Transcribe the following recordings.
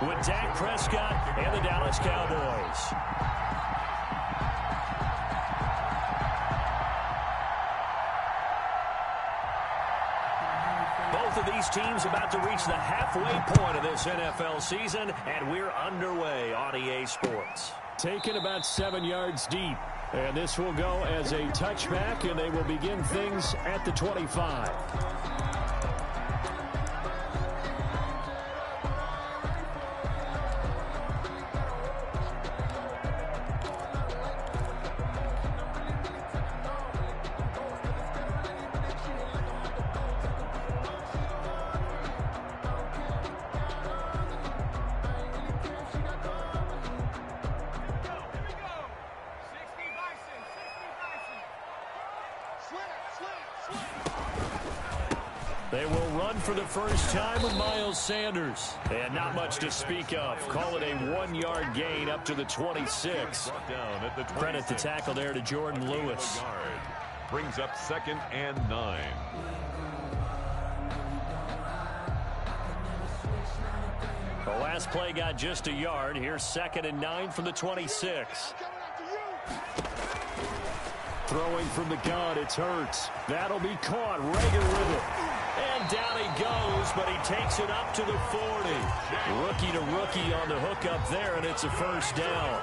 with Dak Prescott and the Dallas Cowboys. Both of these teams about to reach the halfway point of this NFL season, and we're underway on EA Sports. Taken about 7 yards deep, and this will go as a touchback, and they will begin things at the 25. They will run for the first time with Miles Sanders. And not much to speak of. Call it a 1-yard gain up to the 26. Credit the tackle there to Jordan Lewis. Brings up 2nd and 9. The last play got just a yard. Here's 2nd and 9 from the 26. Throwing from the gun, it's Hurts. That'll be caught. Rager with it. And down he goes, but he takes it up to the 40. Rookie to rookie on the hook up there, and it's a first down.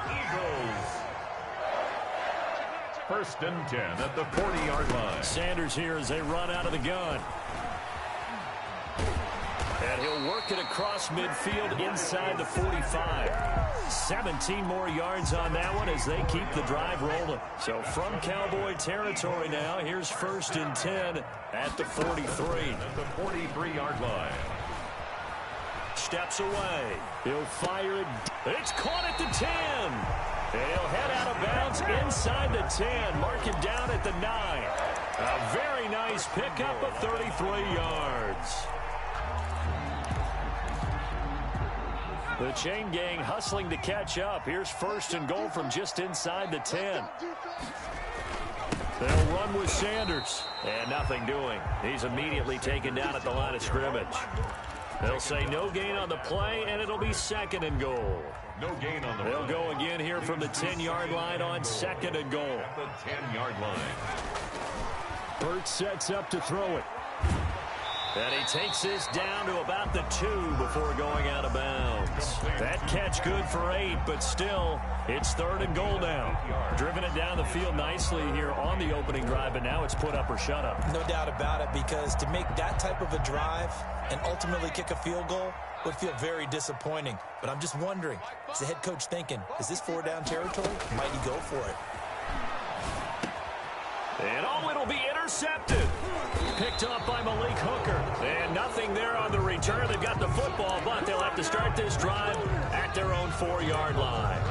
First and 10 at the 40-yard line. Sanders here as they run out of the gun. And he'll work it across midfield inside the 45. 17 more yards on that one as they keep the drive rolling. So from Cowboy territory now, here's 1st and 10 at the 43. At the 43-yard line. Steps away. He'll fire it. It's caught at the 10. And he'll head out of bounds inside the 10. Mark him down at the 9. A very nice pickup of 33 yards. The chain gang hustling to catch up. Here's 1st and goal from just inside the 10. They'll run with Sanders. And nothing doing. He's immediately taken down at the line of scrimmage. They'll say no gain on the play, and it'll be 2nd and goal. No gain on the They'll go again here from the 10-yard line on 2nd and goal. At the 10-yard line. Burt sets up to throw it. And he takes this down to about the 2 before going out of bounds. That catch good for 8, but still, it's 3rd and goal now. Driven it down the field nicely here on the opening drive, but now it's put up or shut up. No doubt about it, because to make that type of a drive and ultimately kick a field goal would feel very disappointing. But I'm just wondering, is the head coach thinking, is this 4-down territory? Might he go for it? And it'll be intercepted. Picked up by Malik Hooker. And nothing there on the return. They've got the football, but they'll have to start this drive at their own 4-yard line.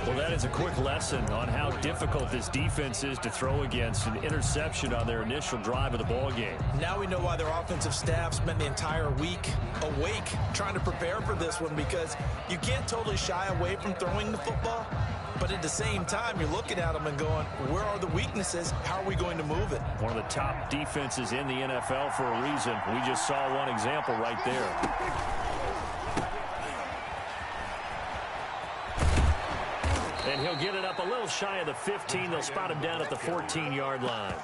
Well, that is a quick lesson on how difficult this defense is to throw against. An interception on their initial drive of the ball game. Now we know why their offensive staff spent the entire week awake trying to prepare for this one, because you can't totally shy away from throwing the football. But at the same time, you're looking at them and going, where are the weaknesses? How are we going to move it? One of the top defenses in the NFL for a reason. We just saw one example right there. And he'll get it up a little shy of the 15. They'll spot him down at the 14-yard line.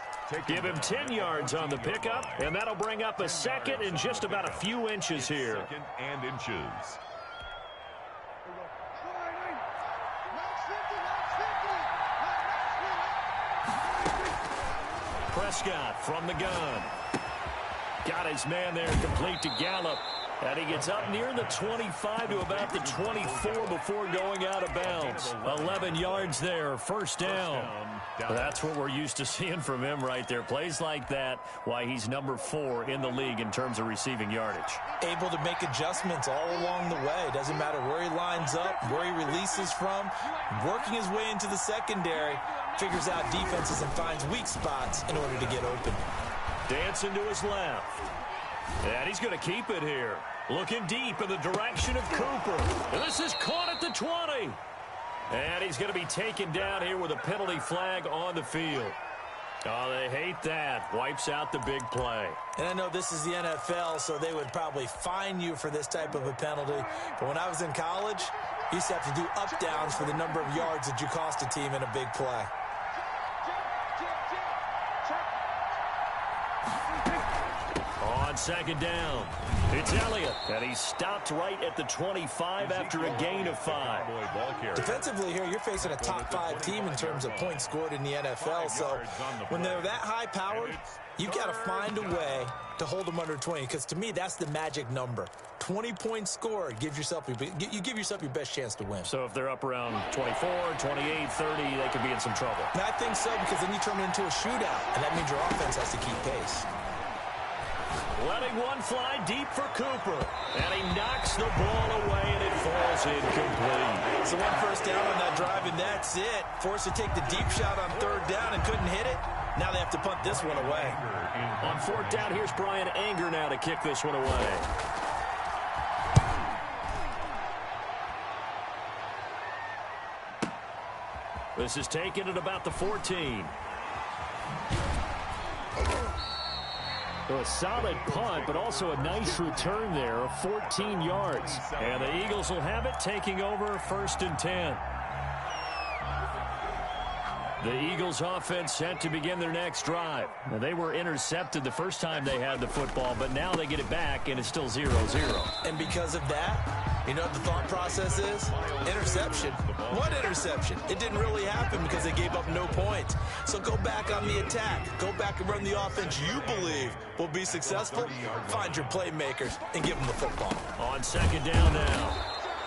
Give him 10 yards on the pickup, and that'll bring up a 2nd and just about a few inches here. 2nd and inches. Prescott from the gun. Got his man there complete to Gallup. And he gets up near the 25 to about the 24 before going out of bounds. 11 yards there, 1st down. That's what we're used to seeing from him right there. Plays like that, why he's number 4 in the league in terms of receiving yardage. Able to make adjustments all along the way. Doesn't matter where he lines up, where he releases from. Working his way into the secondary. Figures out defenses and finds weak spots in order to get open. Dancing to his left. And he's going to keep it here. Looking deep in the direction of Cooper. And this is caught at the 20. And he's going to be taken down here with a penalty flag on the field. Oh, they hate that. Wipes out the big play. And I know this is the NFL, so they would probably fine you for this type of a penalty. But when I was in college, you used to have to do up-downs for the number of yards that you cost a team in a big play. On second down, it's Elliott, and he's stopped right at the 25 after a gain of 5. Defensively here, you're facing a top 5 team in terms of points scored in the NFL, so when they're that high-powered, you've got to find a way to hold them under 20, because to me, that's the magic number. 20 points scored, you give yourself your best chance to win. So if they're up around 24, 28, 30, they could be in some trouble. And I think so, because then you turn it into a shootout, and that means your offense has to keep pace. Letting one fly deep for Cooper. And he knocks the ball away, and it falls incomplete. So one first down on that drive, and that's it. Forced to take the deep shot on third down and couldn't hit it. Now they have to punt this one away. On fourth down, here's Brian Anger now to kick this one away. This is taken at about the 14. So a solid punt, but also a nice return there of 14 yards. And the Eagles will have it, taking over first and 10. The Eagles offense set to begin their next drive. Now, they were intercepted the first time they had the football, but now they get it back, and it's still 0-0. And because of that, you know what the thought process is? Interception. What interception? It didn't really happen because they gave up no points. So go back on the attack. Go back and run the offense you believe will be successful. Find your playmakers and give them the football. On second down now,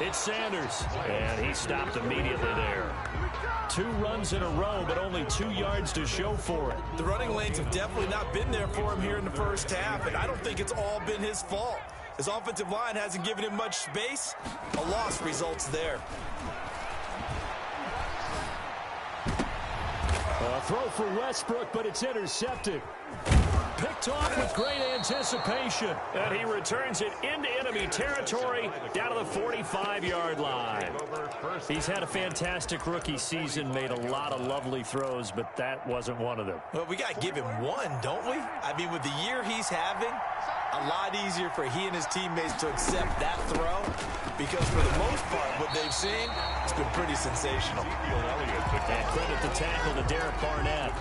it's Sanders, and he stopped immediately there. 2 runs in a row, but only 2 yards to show for it. The running lanes have definitely not been there for him here in the first half, and I don't think it's all been his fault. His offensive line hasn't given him much space. A loss results there. A throw for Westbrook, but it's intercepted. Picked off with great anticipation. And he returns it into enemy territory down to the 45-yard line. He's had a fantastic rookie season, made a lot of lovely throws, but that wasn't one of them. Well, we got to give him one, don't we? I mean, with the year he's having, a lot easier for he and his teammates to accept that throw, because for the most part, what they've seen, it's been pretty sensational. And credit the tackle to Derek Barnett.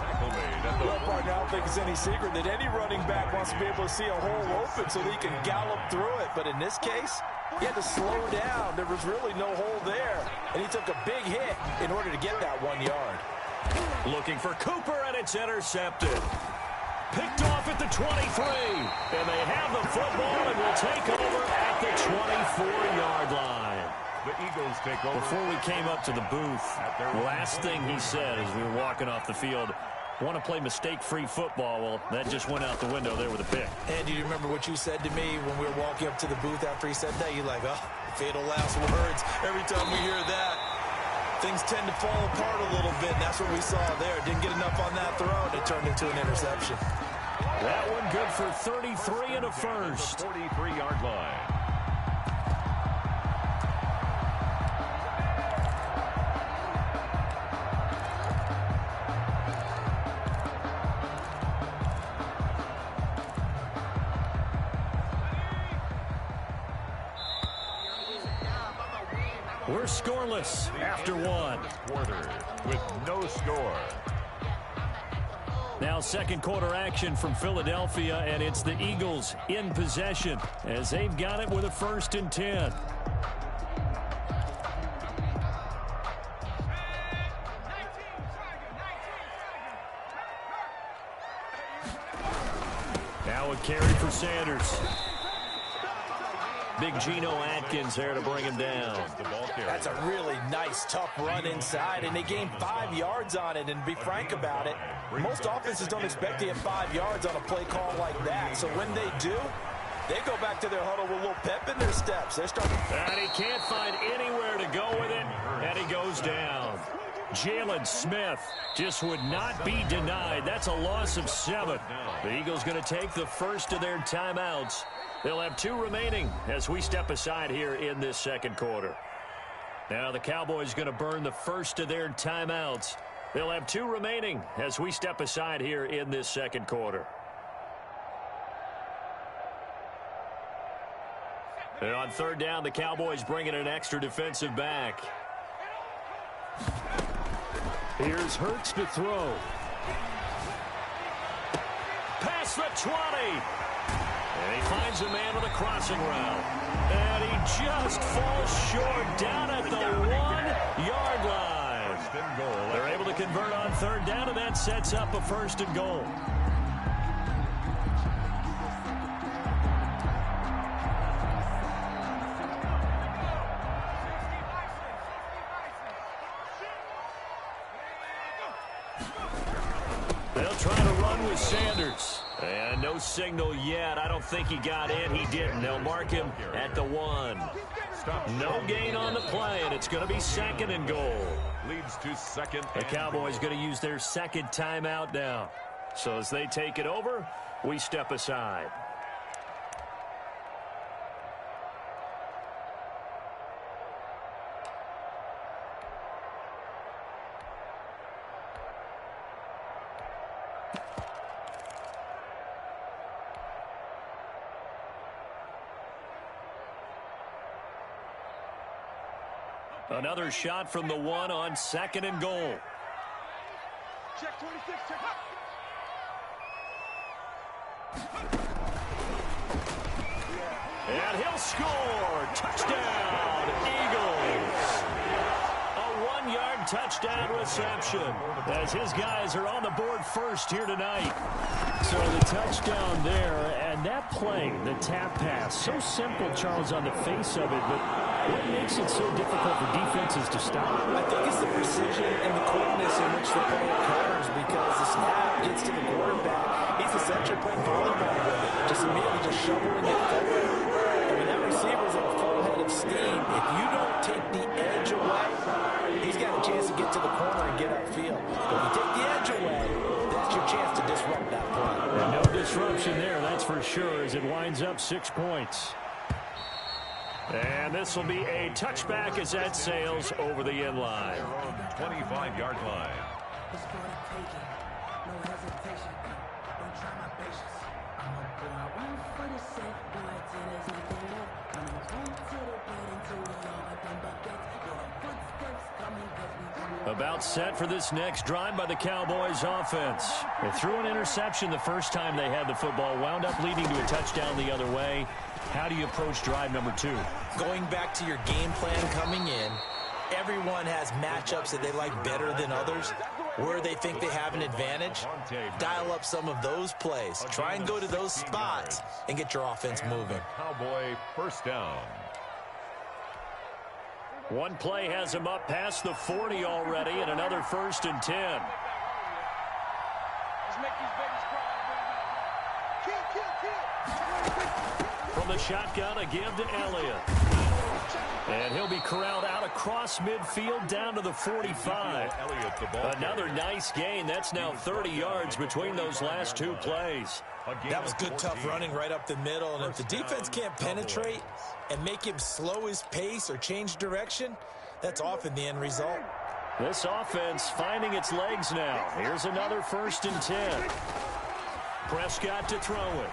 Well, partner, I don't think it's any secret that any running back wants to be able to see a hole open so that he can gallop through it. But in this case, he had to slow down. There was really no hole there. And he took a big hit in order to get that 1 yard. Looking for Cooper, and it's intercepted. Picked off at the 23. And they have the football and will take over at the 24-yard line. The Eagles take over. Before we came up to the booth, the last thing he said as we were walking off the field, want to play mistake-free football. Well, that just went out the window there with a pick. And do you remember what you said to me when we were walking up to the booth after he said that? You're like, oh, fatal last words. Every time we hear that, things tend to fall apart a little bit. And that's what we saw there. Didn't get enough on that throw, and it turned into an interception. That one good for 33 and a first. 43-yard line. We're scoreless after one. Quarter with no score. Now second quarter action from Philadelphia, and it's the Eagles in possession as they've got it with a 1st and 10. Now a carry for Sanders. Big Geno Atkins there to bring him down. That's a really nice, tough run inside, and they gained 5 yards on it. And to be frank about it, most offenses don't expect to get 5 yards on a play call like that. So when they do, they go back to their huddle with a little pep in their steps. They're starting. And he can't find anywhere to go with it, and he goes down. Jalen Smith just would not be denied. That's a loss of 7. The Eagles going to take the first of their timeouts. They'll have 2 remaining as we step aside here in this second quarter. Now the Cowboys going to burn the first of their timeouts They'll have 2 remaining as we step aside here in this second quarter. And on third down, the Cowboys bring in an extra defensive back. Here's Hurts to throw. Past the 20. And he finds a man with a crossing route. And he just falls short down at the 1-yard line. First and goal. They're able to convert on third down, and that sets up a first and goal. They'll try to run with Sanders. And no signal yet. I don't think he got in. He didn't. They'll mark him at the 1. No gain on the play, and it's going to be second and goal. Leads to second. The Cowboys going to use their second timeout now. So as they take it over, we step aside. Another shot from the 1 on second and goal. Check 26, check up. And he'll score. Touchdown, Eagles. A 1-yard touchdown reception as his guys are on the board first here tonight. So the touchdown there, and that play, the tap pass, so simple, Charles, on the face of it, but what makes it so difficult for defenses to stop? I think it's the precision and the quickness in which the play occurs, because the snap gets to the quarterback. He's essentially playing volleyball with it, just immediately just shoveling it forward. I mean, that receiver's at a full head of steam. If you don't take the edge away, he's got a chance to get to the corner and get upfield. But if you take the edge away, that's your chance to disrupt that play. And no disruption there, that's for sure, as it winds up 6 points. And this will be a touchback as that sails over the end line. 25-yard line. About set for this next drive by the Cowboys offense. They threw an interception the first time they had the football, wound up leading to a touchdown the other way. How do you approach drive number 2? Going back to your game plan coming in, everyone has matchups that they like better than others, where they think they have an advantage. Dial up some of those plays. Try and go to those spots and get your offense moving. Cowboy first down. One play has him up past the 40 already, and another first and 10. Let's make these babies cry. Kill, kill, kill. From the shotgun, a give to Elliott. And he'll be corralled out across midfield down to the 45. Elliott, the ball. Another nice gain. That's now 30 yards between those last 2 plays. That was good, tough running right up the middle. And if the defense can't penetrate and make him slow his pace or change direction, that's often the end result. This offense finding its legs now. Here's another first and 10. Prescott to throw it.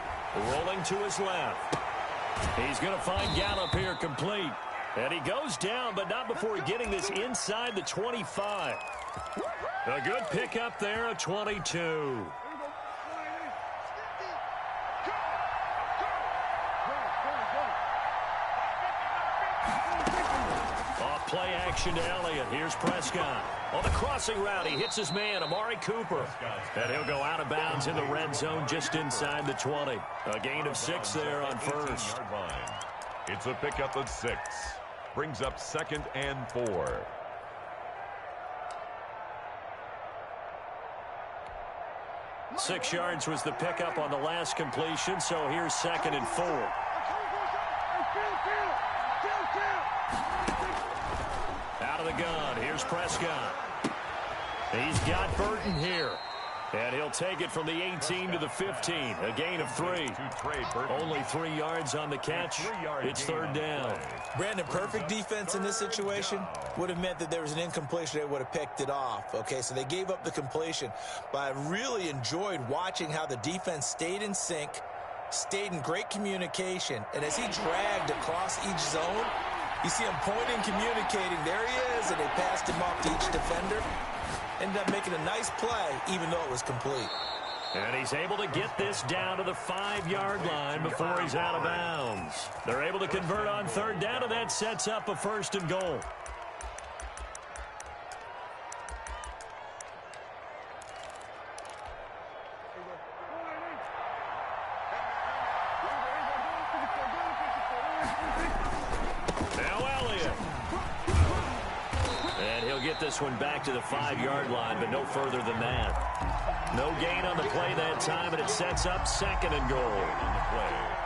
Rolling to his left. He's going to find Gallup here complete. And he goes down, but not before getting this inside the 25. A good pickup there, a 22. Off play action to Elliott. Here's Prescott. On the crossing route, he hits his man, Amari Cooper. And he'll go out of bounds in the red zone just inside the 20. A gain of 6 there on first. It's a pickup of 6. Brings up second and 4. Six yards was the pickup on the last completion, so here's second and 4. Out of the gun, here's Prescott. He's got Burton here. And he'll take it from the 18 to the 15. A gain of 3. Only 3 yards on the catch. It's third down. Brandon, perfect defense in this situation would have meant that there was an incompletion. They would have picked it off. Okay, so they gave up the completion. But I really enjoyed watching how the defense stayed in sync, stayed in great communication. And as he dragged across each zone, you see him pointing, communicating. There he is, and they passed him off to each defender. Ended up making a nice play, even though it was complete. And he's able to get this down to the 5-yard line before he's out of bounds. They're able to convert on third down, and that sets up a 1st and goal. This one back to the 5-yard line, but no further than that. No gain on the play that time, and it sets up 2nd and goal.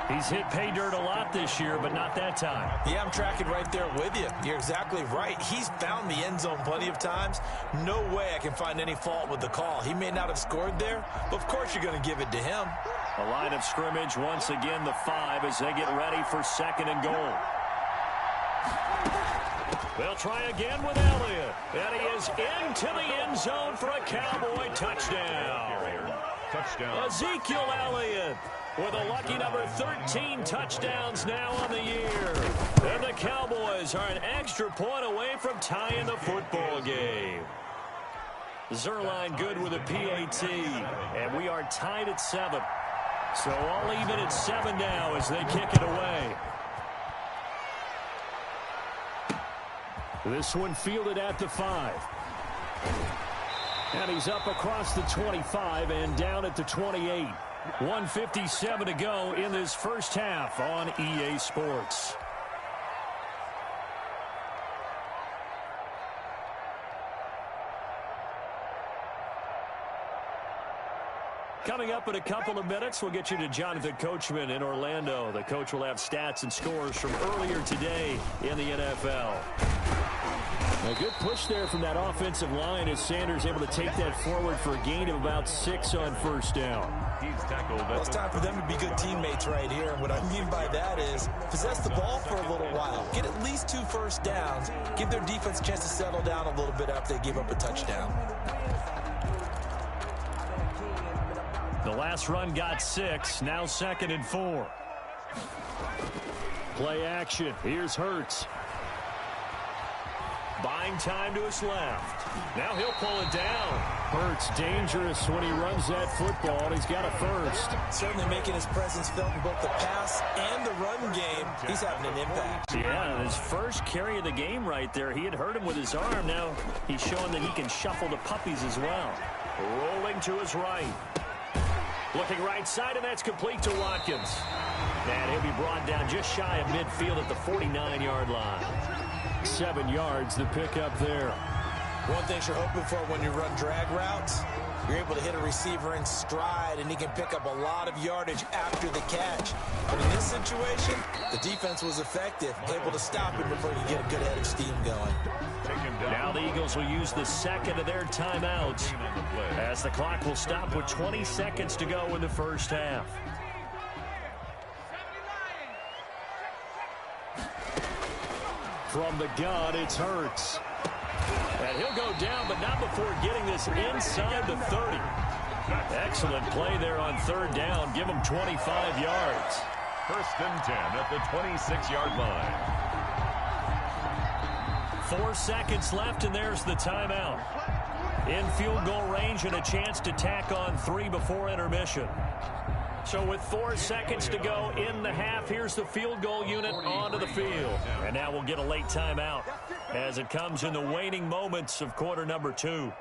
He's hit pay dirt a lot this year, but not that time. Yeah, I'm tracking right there with you. You're exactly right. He's found the end zone plenty of times. No way I can find any fault with the call. He may not have scored there, but of course you're going to give it to him. A line of scrimmage, once again the 5 as they get ready for 2nd and goal. They'll try again with Elliott. And he is into the end zone for a Cowboy touchdown. Ezekiel Elliott with a lucky number 13 touchdowns now on the year. And the Cowboys are an extra point away from tying the football game. Zerline good with a PAT. And we are tied at 7. So all even at 7 now as they kick it away. This one fielded at the 5. And he's up across the 25 and down at the 28. 1:57 to go in this first half on EA Sports. Coming up in a couple of minutes, we'll get you to Jonathan Coachman in Orlando. The coach will have stats and scores from earlier today in the NFL. A good push there from that offensive line as Sanders able to take that forward for a gain of about 6 on first down. He's tackled. Well, it's time for them to be good teammates right here. And what I mean by that is possess the ball for a little while. Get at least 2 first downs. Give their defense a chance to settle down a little bit after they give up a touchdown. The last run got 6. Now 2nd and 4. Play action. Here's Hurts. Buying time to his left. Now he'll pull it down. Hurts dangerous when he runs that football. He's got a first. Certainly making his presence felt in both the pass and the run game. He's having an impact. Yeah, his first carry of the game right there. He had hurt him with his arm. Now he's showing that he can shuffle the puppies as well. Rolling to his right. Looking right side, and that's complete to Watkins. And he'll be brought down just shy of midfield at the 49-yard line. 7 yards, the pickup there. One thing you're hoping for when you run drag routes, you're able to hit a receiver in stride, and he can pick up a lot of yardage after the catch. But in this situation, the defense was effective, able to stop him before he get a good head of steam going. Now the Eagles will use the 2nd of their timeouts as the clock will stop with 20 seconds to go in the first half. From the gun, it's Hurts. And he'll go down, but not before getting this inside the 30. Excellent play there on third down. Give him 25 yards. 1st and 10 at the 26-yard line. 4 seconds left, and there's the timeout. In field goal range and a chance to tack on 3 before intermission. So with 4 seconds to go in the half, here's the field goal unit onto the field. And now we'll get a late timeout as it comes in the waning moments of quarter number 2.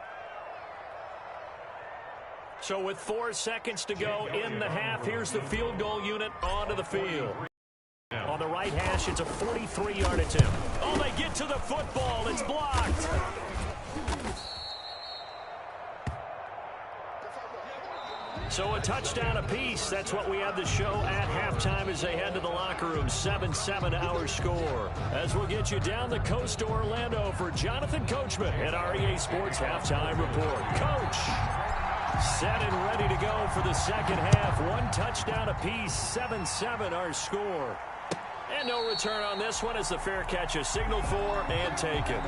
So with 4 seconds to go in the half, here's the field goal unit onto the field. On the right hash, it's a 43-yard attempt. Oh, they get to the football. It's blocked. So a touchdown apiece. That's what we have the show at halftime as they head to the locker room. 7-7 our score. As we'll get you down the coast to Orlando for Jonathan Coachman at our EA Sports Halftime Report. Coach. Set and ready to go for the second half. One touchdown apiece, 7-7 our score. And no return on this one as the fair catch is signaled for and taken.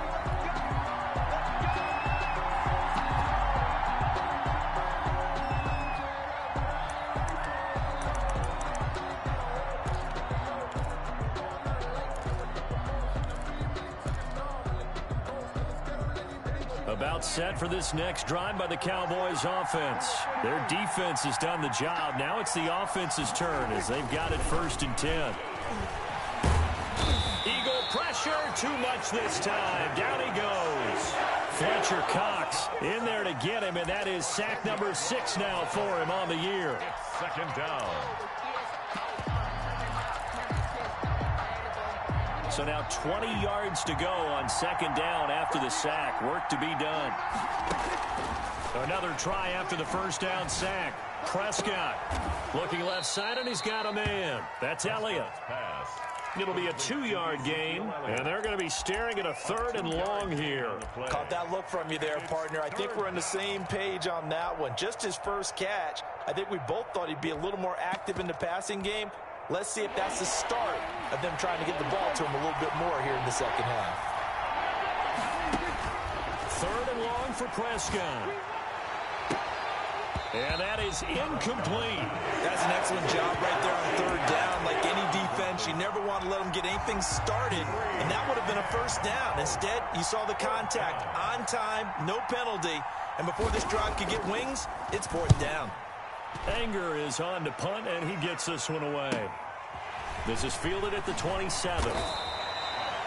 About set for this next drive by the Cowboys offense. Their defense has done the job. Now it's the offense's turn as they've got it 1st and 10. Eagle pressure, too much this time. Down he goes. Fletcher Cox in there to get him, and that is sack number 6 now for him on the year. It's 2nd down. So now 20 yards to go on 2nd down after the sack. Work to be done. Another try after the 1st down sack. Prescott looking left side, and he's got a man. That's Elliott. It'll be a 2-yard gain, and they're going to be staring at a 3rd and long here. Caught that look from you there, partner. I think we're on the same page on that one. Just his first catch. I think we both thought he'd be a little more active in the passing game. Let's see if that's the start of them trying to get the ball to him a little bit more here in the second half. 3rd and long for Prescott. And that is incomplete. That's an excellent job right there on 3rd down. Like any defense, you never want to let them get anything started, and that would have been a 1st down. Instead, you saw the contact on time, no penalty, and before this drive could get wings, it's 4th down. Anger is on to punt, and he gets this one away. This is fielded at the 27.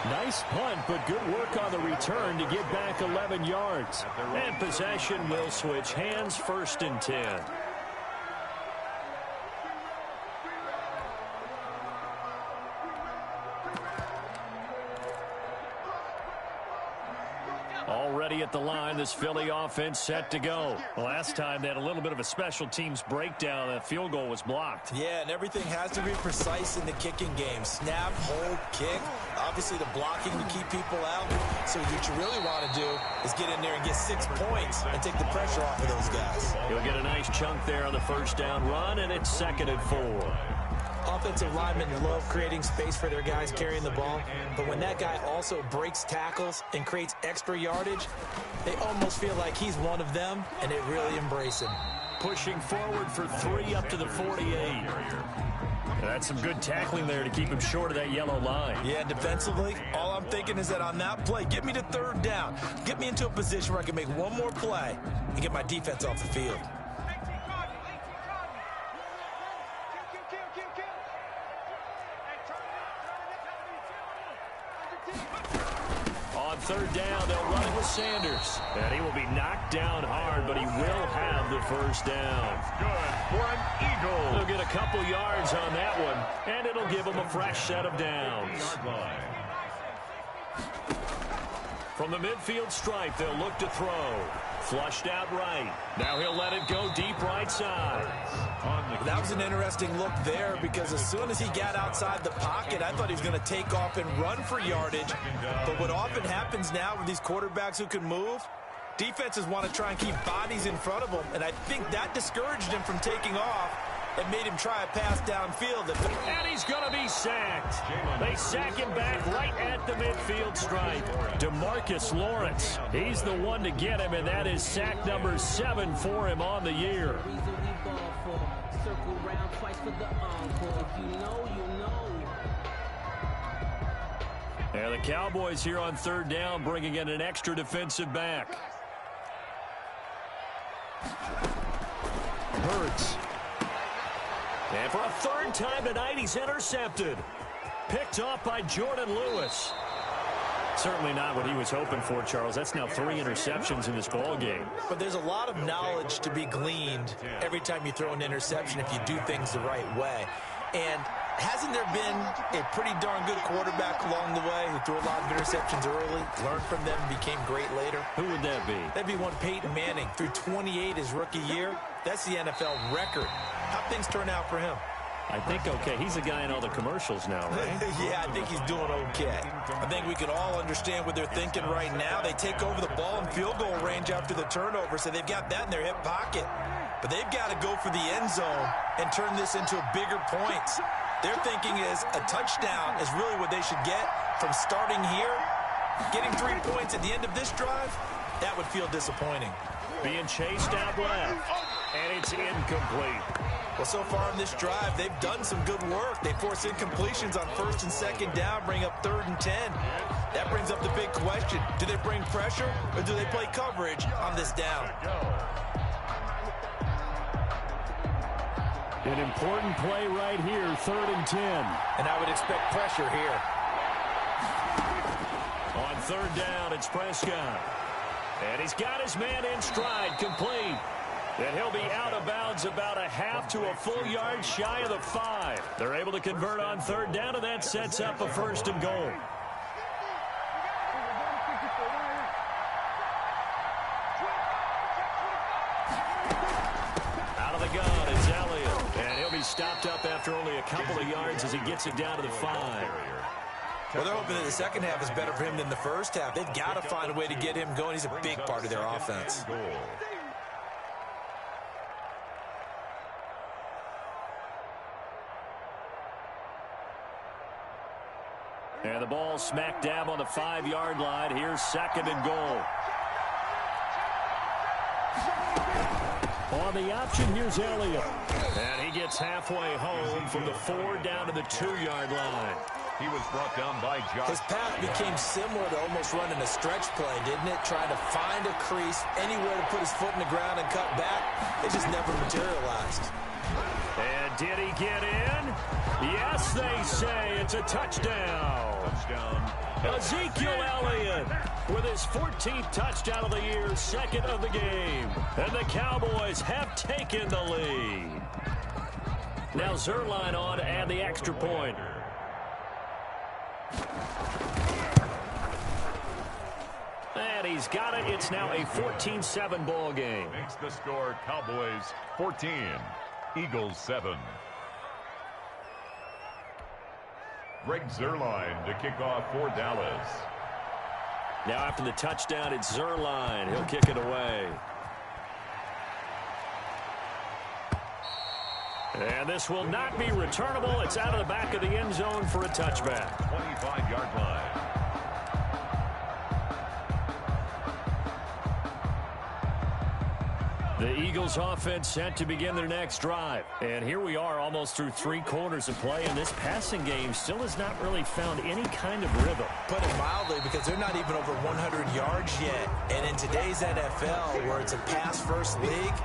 Nice punt, but good work on the return to get back 11 yards. And possession will switch hands, 1st and 10. Already at the line, this Philly offense set to go. Last time they had a little bit of a special teams breakdown. That field goal was blocked. Yeah, and everything has to be precise in the kicking game. Snap, hold, kick. Obviously the blocking to keep people out. So what you really want to do is get in there and get 6 points and take the pressure off of those guys. He'll get a nice chunk there on the 1st down run, and it's 2nd and 4. Offensive linemen love creating space for their guys carrying the ball, but when that guy also breaks tackles and creates extra yardage, they almost feel like he's one of them, and they really embrace him. Pushing forward for 3 up to the 48. That's some good tackling there to keep him short of that yellow line. Yeah, defensively, all I'm thinking is that on that play, get me to 3rd down. Get me into a position where I can make one more play and get my defense off the field. On 3rd down, they'll run it with Sanders. And he will be knocked down hard, but he will have the 1st down. Good for an Eagle. They'll get a couple yards on that one, and it'll give him a fresh set of downs. From the midfield stripe, they'll look to throw. Flushed out right. Now he'll let it go deep right side. That was an interesting look there because as soon as he got outside the pocket, I thought he was going to take off and run for yardage. But what often happens now with these quarterbacks who can move, defenses want to try and keep bodies in front of them, and I think that discouraged him from taking off and made him try a pass downfield. And he's going to be sacked. They sack him back right at the midfield stripe. DeMarcus Lawrence, he's the one to get him, and that is sack number 7 for him on the year. And the Cowboys here on 3rd down bringing in an extra defensive back. Hurts. And for a 3rd time tonight, he's intercepted. Picked off by Jordan Lewis. Certainly not what he was hoping for, Charles. That's now 3 interceptions in this ball game. But there's a lot of knowledge to be gleaned every time you throw an interception if you do things the right way. And hasn't there been a pretty darn good quarterback along the way who threw a lot of interceptions early, learned from them, and became great later? Who would that be? That'd be one Peyton Manning. Through 28 his rookie year. That's the NFL record. How'd things turn out for him? I think okay. He's the guy in all the commercials now, right? Yeah, I think he's doing okay. I think we can all understand what they're thinking right now. They take over the ball in field goal range after the turnover, so they've got that in their hip pocket. But they've got to go for the end zone and turn this into bigger points. Their thinking is a touchdown is really what they should get from starting here. Getting 3 points at the end of this drive, that would feel disappointing. Being chased out left, and it's incomplete. Well, so far in this drive, they've done some good work. They force incompletions on 1st and 2nd down, bring up 3rd and 10. That brings up the big question. Do they bring pressure, or do they play coverage on this down? An important play right here, 3rd and 10. And I would expect pressure here. On 3rd down, it's Prescott. And he's got his man in stride, complete. And he'll be out of bounds about a half to a full yard shy of the 5. They're able to convert on 3rd down, and that sets up a 1st and goal. Out of the gun, it's Elliott. And he'll be stopped up after only a couple of yards as he gets it down to the 5. Well, they're hoping that the second half is better for him than the first half. They've got to find a way to get him going. He's a big part of their offense. And the ball smack dab on the 5-yard line. Here's 2nd and goal. On the option, here's Elliott. And he gets halfway home from the 4 down to the 2-yard line. He was brought down by Josh. His path became similar to almost running a stretch play, didn't it? Trying to find a crease, anywhere to put his foot in the ground and cut back. It just never materialized. And did he get in? Yes, they say it's a touchdown. Ezekiel Elliott with his 14th touchdown of the year, 2nd of the game. And the Cowboys have taken the lead. Now Zerline on to add the extra point. And he's got it. It's now a 14-7 ball game. Makes the score Cowboys 14, Eagles 7. Greg Zuerlein to kick off for Dallas. Now after the touchdown, it's Zuerlein. He'll kick it away. And this will not be returnable. It's out of the back of the end zone for a touchback. 25-yard line. The Eagles offense set to begin their next drive. And here we are almost through 3 quarters of play, and this passing game still has not really found any kind of rhythm. Put it mildly, because they're not even over 100 yards yet. And in today's NFL, where it's a pass-first league,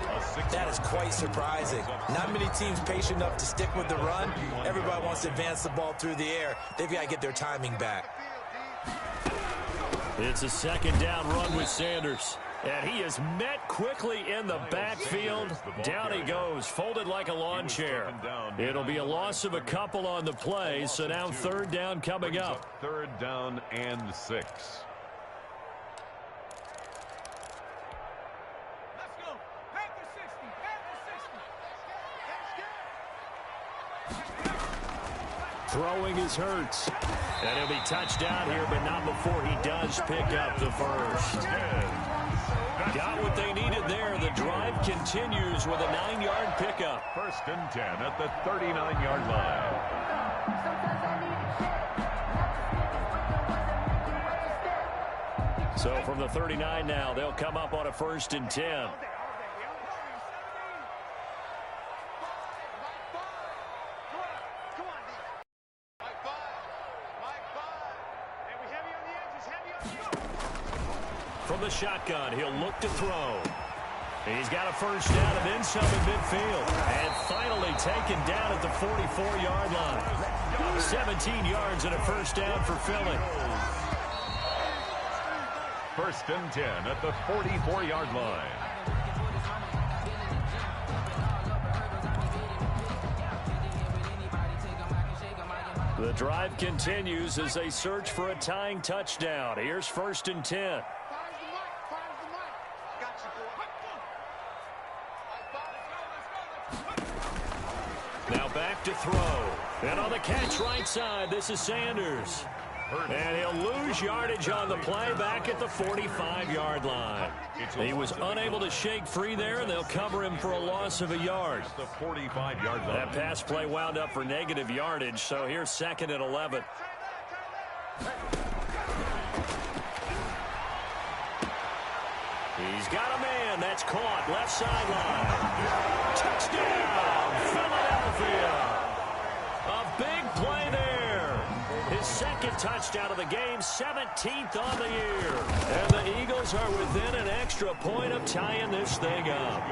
that is quite surprising. Not many teams patient enough to stick with the run. Everybody wants to advance the ball through the air. They've got to get their timing back. It's a 2nd down run with Sanders. And he is met quickly in the backfield. Down he goes, folded like a lawn chair. It'll be a loss of a couple on the play, so now 3rd down coming up. 3rd down and 6. Let's go. Back to 60. Back to 60. Throwing is Hurts. And he'll be touched down here, but not before he does pick up the 1st. Got what they needed there. The drive continues with a 9-yard pickup. 1st and 10 at the 39-yard line. So from the 39 now, they'll come up on a 1st and 10. From the shotgun, he'll look to throw. He's got a 1st down and then some in midfield. And finally taken down at the 44-yard line. 17 yards and a 1st down for Philly. 1st and 10 at the 44-yard line. The drive continues as they search for a tying touchdown. Here's 1st and 10. Now back back to throw. And on the catch right side, this is Sanders. And he'll lose yardage on the play back at the 45-yard line. He was unable to shake free there, and they'll cover him for a loss of a yard. The 45-yard line. That pass play wound up for negative yardage, so here's 2nd and 11. He's got a man. That's caught. Left sideline. Touchdown, Philadelphia. A big play there. His 2nd touchdown of the game, 17th on the year. And the Eagles are within an extra point of tying this thing up.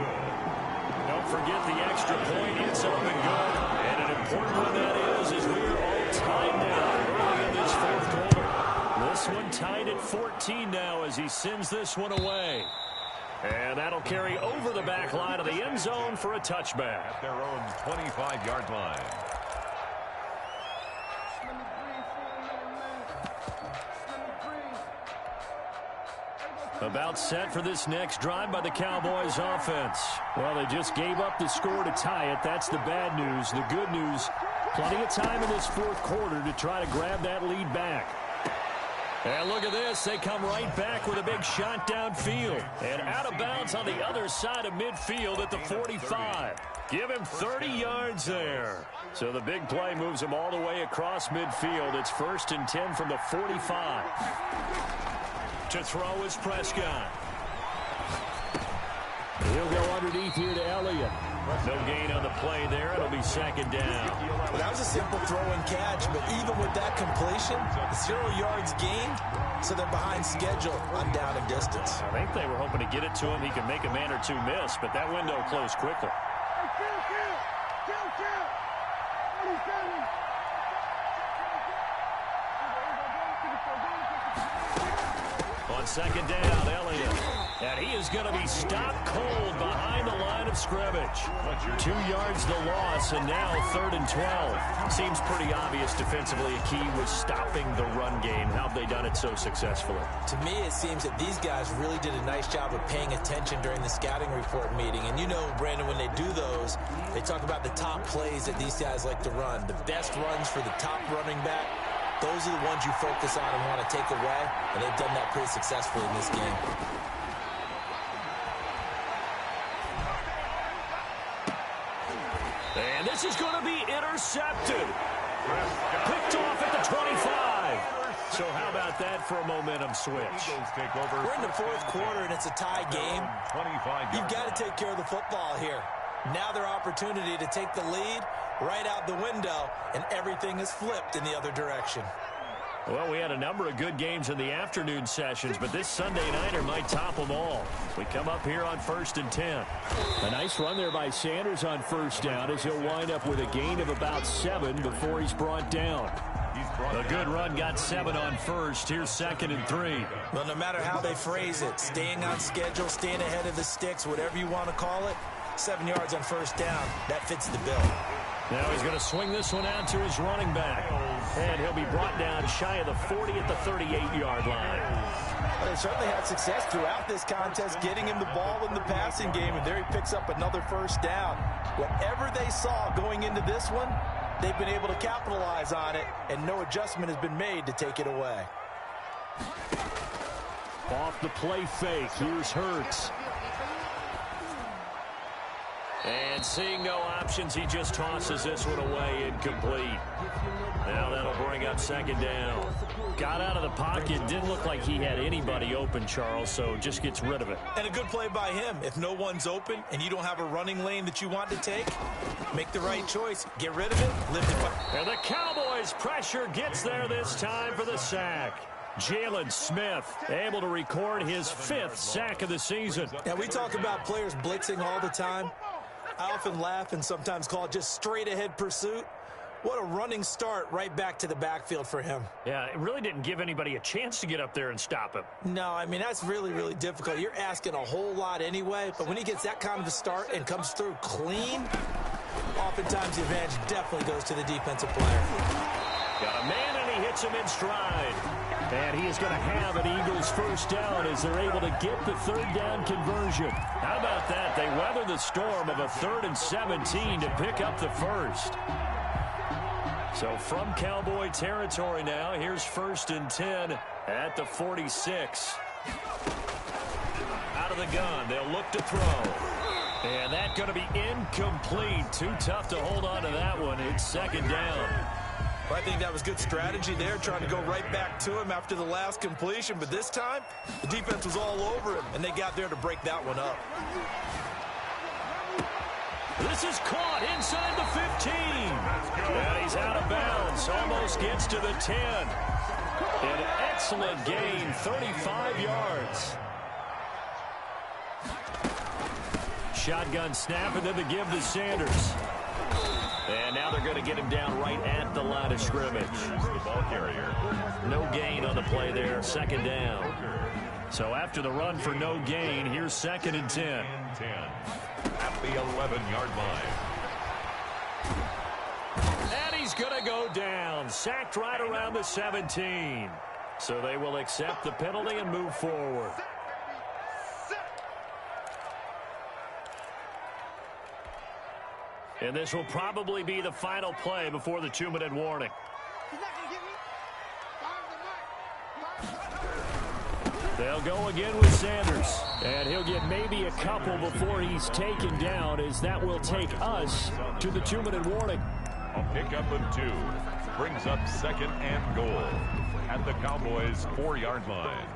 Don't forget the extra point. It's up and good. And an important one that is as we are all tied now early in this 4th quarter. This one tied at 14 now as he sends this one away. And that'll carry over the back line of the end zone for a touchback. At their own 25-yard line. About set for this next drive by the Cowboys offense. Well, they just gave up the score to tie it. That's the bad news. The good news, plenty of time in this 4th quarter to try to grab that lead back. And look at this. They come right back with a big shot downfield. And out of bounds on the other side of midfield at the 45. Give him 30 yards there. So the big play moves him all the way across midfield. It's 1st and 10 from the 45. To throw is Prescott. He'll go underneath here to Elliott. No gain on the play there. It'll be 2nd down. Well, that was a simple throw and catch, but even with that completion, 0 yards gained, so they're behind schedule on down and distance. I think they were hoping to get it to him. He could make a man or two miss, but that window closed quickly. On 2nd down, Elliott. And he is going to be stopped cold behind the line of scrimmage. 2 yards the loss, and now 3rd and 12. Seems pretty obvious defensively a key was stopping the run game. How have they done it so successfully? To me, it seems that these guys really did a nice job of paying attention during the scouting report meeting. And you know, Brandon, when they do those, they talk about the top plays that these guys like to run. The best runs for the top running back. Those are the ones you focus on and want to take away, and they've done that pretty successfully in this game. And this is going to be intercepted. Picked off at the 25. So how about that for a momentum switch? We're in the 4th quarter, and it's a tie game. You've got to take care of the football here. Now their opportunity to take the lead right out the window, and everything is flipped in the other direction. Well, we had a number of good games in the afternoon sessions, but this Sunday nighter might top them all. We come up here on 1st and 10. A nice run there by Sanders on 1st down as he'll wind up with a gain of about 7 before he's brought down. A good run got 7 on 1st. Here's 2nd and 3. Well, no matter how they phrase it, staying on schedule, staying ahead of the sticks, whatever you want to call it, 7 yards on 1st down, that fits the bill. Now he's going to swing this one out to his running back. And he'll be brought down shy of the 40 at the 38-yard line. Well, they certainly had success throughout this contest, getting him the ball in the passing game, and there he picks up another 1st down. Whatever they saw going into this one, they've been able to capitalize on it, and no adjustment has been made to take it away. Off the play fake, here's Hurts. And seeing no options, he just tosses this one away, incomplete. Now that'll bring up 2nd down. Got out of the pocket, didn't look like he had anybody open, Charles, so just gets rid of it. And a good play by him. If no one's open and you don't have a running lane that you want to take, make the right choice. Get rid of it, live the fight. And the Cowboys' pressure gets there this time for the sack. Jalen Smith able to record his 5th sack of the season. Now, we talk about players blitzing all the time. I often laugh and sometimes call it just straight-ahead pursuit. What a running start right back to the backfield for him. Yeah, it really didn't give anybody a chance to get up there and stop him. No, I mean, that's really, really difficult. You're asking a whole lot anyway, but when he gets that kind of a start and comes through clean, oftentimes the advantage definitely goes to the defensive player. Got a man, and he hits him in stride. And he is going to have an Eagles first down as they're able to get the third down conversion. How about that? They weather the storm of a 3rd and 17 to pick up the first. So from Cowboy territory now, here's 1st and 10 at the 46. Out of the gun, they'll look to throw. And that's going to be incomplete. Too tough to hold on to that one. It's 2nd down. Well, I think that was good strategy there, trying to go right back to him after the last completion. But this time, the defense was all over him, and they got there to break that one up. This is caught inside the 15. And he's out of bounds. Almost gets to the 10. An excellent gain, 35 yards. Shotgun snap, and then the give to Sanders. And now they're going to get him down right at the line of scrimmage. The ball carrier. No gain on the play there, 2nd down. So after the run for no gain, here's 2nd and 10. At the 11-yard line. And he's going to go down. Sacked right around the 17. So they will accept the penalty and move forward. And this will probably be the final play before the 2-minute warning. He's not going to get me. They'll go again with Sanders. And he'll get maybe a couple before he's taken down, as that will take us to the 2-minute warning. A pickup of 2. Brings up 2nd and goal. At the Cowboys' 4-yard line.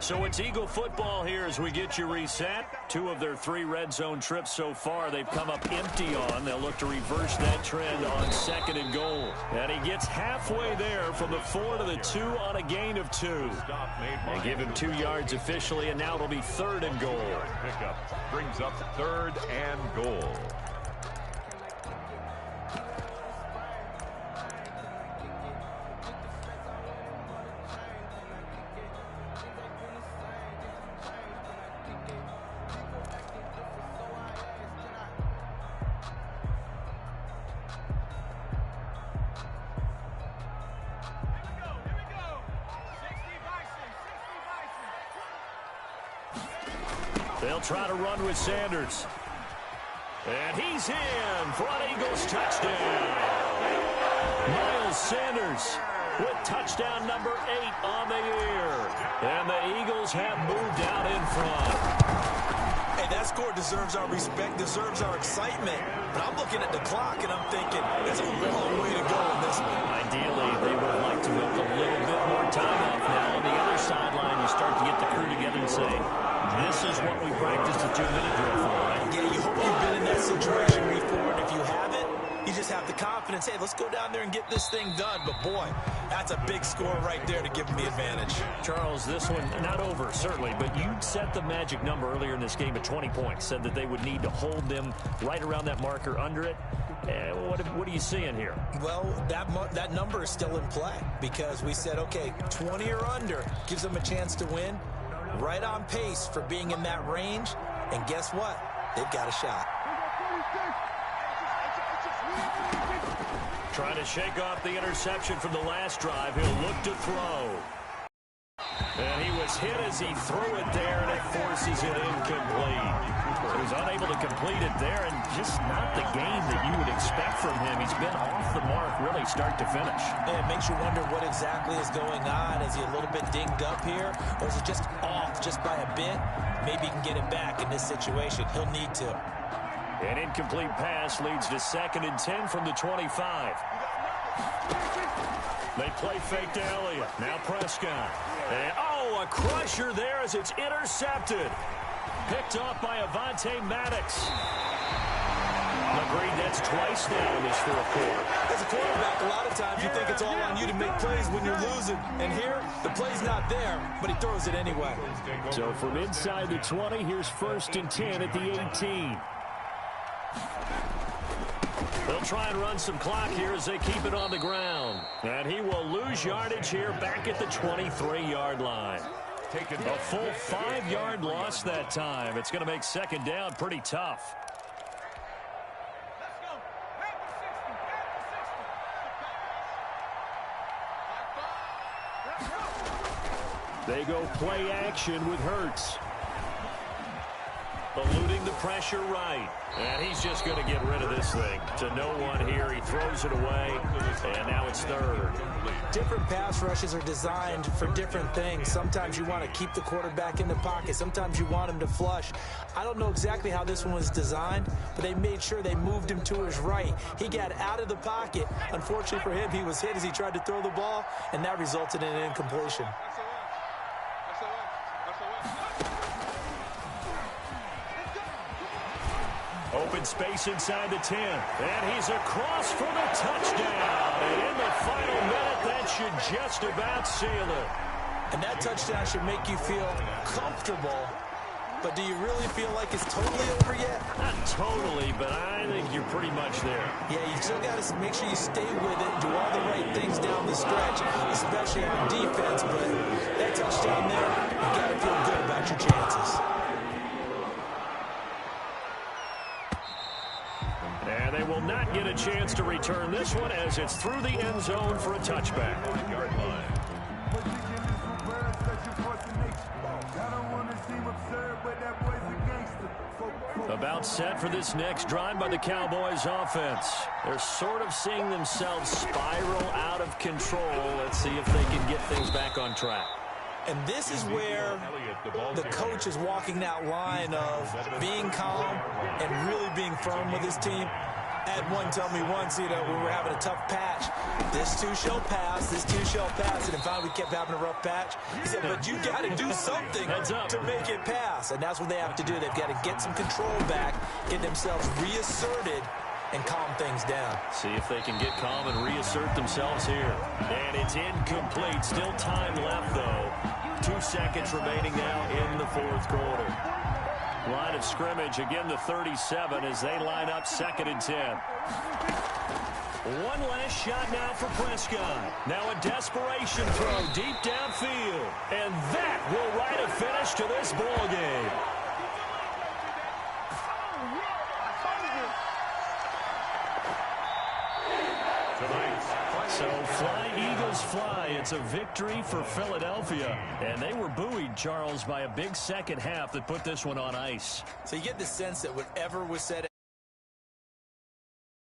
So it's Eagle football here as we get you reset. 2 of their 3 red zone trips so far they've come up empty on. They'll look to reverse that trend on 2nd and goal. And he gets halfway there from the 4 to the 2 on a gain of 2. And give him 2 yards officially, and now it'll be 3rd and goal. Pickup brings up 3rd and goal. They'll try to run with Sanders. And he's in for an Eagles touchdown. Miles Sanders with touchdown number 8 on the year. And the Eagles have moved out in front. Hey, that score deserves our respect, deserves our excitement. But I'm looking at the clock, and I'm thinking, there's a long way to go in this one. Ideally, they would like to milk a little bit more time off now. On the other sideline, you start to get the crew together and say, this is what we practiced the 2-minute drill for, right? Yeah, you hope you've been in that situation before, and if you haven't, you just have the confidence, hey, let's go down there and get this thing done. But, boy, that's a big score right there to give them the advantage. Charles, this one not over, certainly, but you set the magic number earlier in this game at 20 points, said that they would need to hold them right around that marker under it. What are you seeing here? Well, that number is still in play because we said, okay, 20 or under gives them a chance to win. Right on pace for being in that range. And guess what? They've got a shot. Trying to shake off the interception from the last drive. He'll look to throw. And he was hit as he threw it there, and it forces it incomplete. So he's unable to complete it there, and just not the game that you would expect from him. He's been off the mark really start to finish. And it makes you wonder what exactly is going on. Is he a little bit dinged up here, or is it just off just by a bit? Maybe he can get it back in this situation. He'll need to. An incomplete pass leads to 2nd and 10 from the 25. They play fake to Elliott. Now Prescott. And, a crusher there as it's intercepted. Picked off by Avonte Maddox. Agreed, that's twice now in this 4th quarter. As a quarterback, a lot of times you think it's all on you to make plays when you're losing. And here, the play's not there, but he throws it anyway. So from inside the 20, here's 1st and 10 at the 18. They'll try and run some clock here as they keep it on the ground. And he will lose yardage here back at the 23-yard line. A full 5-yard loss that time. It's going to make 2nd down pretty tough. They go play action with Hurts. Eluding the pressure right. And he's just going to get rid of this thing. To no one here. He throws it away. And now it's third. Different pass rushes are designed for different things. Sometimes you want to keep the quarterback in the pocket. Sometimes you want him to flush. I don't know exactly how this one was designed, but they made sure they moved him to his right. He got out of the pocket. Unfortunately for him, he was hit as he tried to throw the ball, and that resulted in an incompletion. Open space inside the 10. And he's across for the touchdown. And in the final minute, that should just about seal it. And that touchdown should make you feel comfortable. But do you really feel like it's totally over yet? Not totally, but I think you're pretty much there. Yeah, you still got to make sure you stay with it, do all the right things down the stretch, especially on defense. But that touchdown there, you got to feel good about your chances. And they will not get a chance to return this one as it's through the end zone for a touchback. About set for this next drive by the Cowboys offense. They're sort of seeing themselves spiral out of control. Let's see if they can get things back on track. And this is where the coach is walking that line of being calm and really being firm with his team. I had one tell me once, when we were having a tough patch, this too shall pass, this too shall pass. And finally we kept having a rough patch. He said, but you got to do something to make it pass. And that's what they have to do. They've got to get some control back, get themselves reasserted, and calm things down. See if they can get calm and reassert themselves here. And it's incomplete. Still time left, though. 2 seconds remaining now in the fourth quarter. Line of scrimmage, again the 37 as they line up 2nd and 10. One last shot now for Prescott. Now a desperation throw deep downfield. And that will write a finish to this ball game. So fly, Eagles fly. It's a victory for Philadelphia. And they were buoyed, Charles, by a big second half that put this one on ice. So you get the sense that whatever was said